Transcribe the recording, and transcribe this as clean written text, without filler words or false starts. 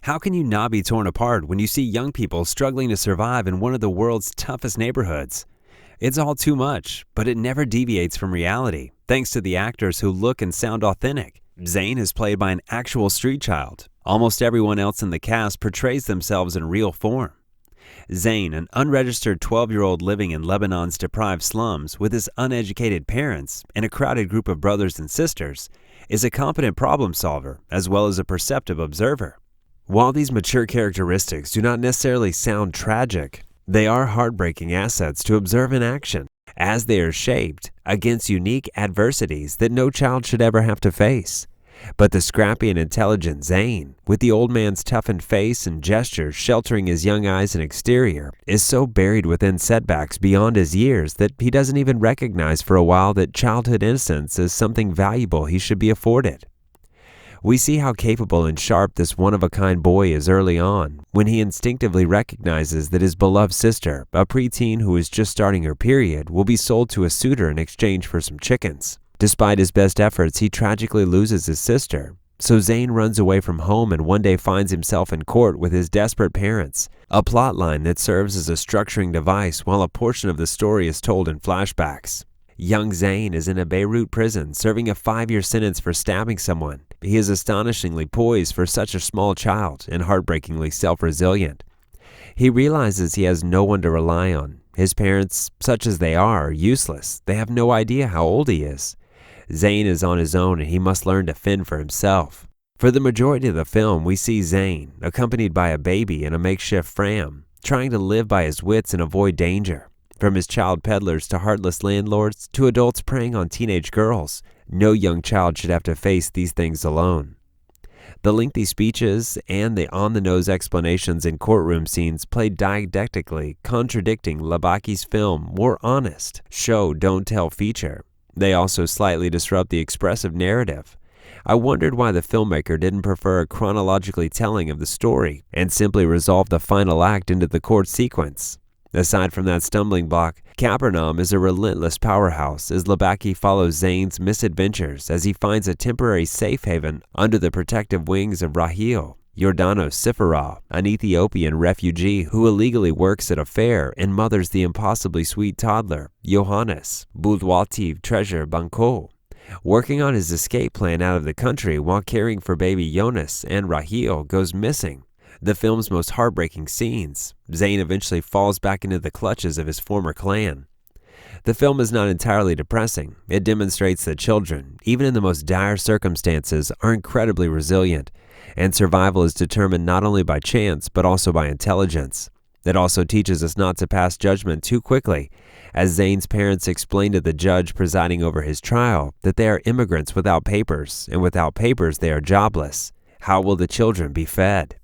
How can you not be torn apart when you see young people struggling to survive in one of the world's toughest neighborhoods? It's all too much, but it never deviates from reality, thanks to the actors who look and sound authentic. Zain is played by an actual street child. Almost everyone else in the cast portrays themselves in real form. Zain, an unregistered 12-year-old living in Lebanon's deprived slums with his uneducated parents and a crowded group of brothers and sisters, is a competent problem solver as well as a perceptive observer. While these mature characteristics do not necessarily sound tragic, they are heartbreaking assets to observe in action, as they are shaped against unique adversities that no child should ever have to face. But the scrappy and intelligent Zain, with the old man's toughened face and gestures sheltering his young eyes and exterior, is so buried within setbacks beyond his years that he doesn't even recognize for a while that childhood innocence is something valuable he should be afforded. We see how capable and sharp this one-of-a-kind boy is early on, when he instinctively recognizes that his beloved sister, a preteen who is just starting her period, will be sold to a suitor in exchange for some chickens. Despite his best efforts, he tragically loses his sister. So Zain runs away from home and one day finds himself in court with his desperate parents, a plotline that serves as a structuring device while a portion of the story is told in flashbacks. Young Zain is in a Beirut prison serving a 5-year sentence for stabbing someone. He is astonishingly poised for such a small child and heartbreakingly self-resilient. He realizes he has no one to rely on. His parents, such as they are useless. They have no idea how old he is. Zain is on his own and he must learn to fend for himself. For the majority of the film, we see Zain, accompanied by a baby in a makeshift pram, trying to live by his wits and avoid danger. From his child peddlers to heartless landlords to adults preying on teenage girls, no young child should have to face these things alone. The lengthy speeches and the on-the-nose explanations in courtroom scenes played didactically, contradicting Labaki's film more honest, show-don't-tell feature. They also slightly disrupt the expressive narrative. I wondered why the filmmaker didn't prefer a chronologically telling of the story and simply resolve the final act into the court sequence. Aside from that stumbling block, Capernaum is a relentless powerhouse as Labaki follows Zain's misadventures as he finds a temporary safe haven under the protective wings of Rahil, Yordano Sifera, an Ethiopian refugee who illegally works at a fair and mothers the impossibly sweet toddler, Johannes Budwati Treasure Banco. Working on his escape plan out of the country while caring for baby Jonas and Rahil goes missing. The film's most heartbreaking scenes. Zain eventually falls back into the clutches of his former clan. The film is not entirely depressing. It demonstrates that children, even in the most dire circumstances, are incredibly resilient, and survival is determined not only by chance but also by intelligence. It also teaches us not to pass judgment too quickly, as Zain's parents explain to the judge presiding over his trial that they are immigrants without papers, and without papers they are jobless. How will the children be fed?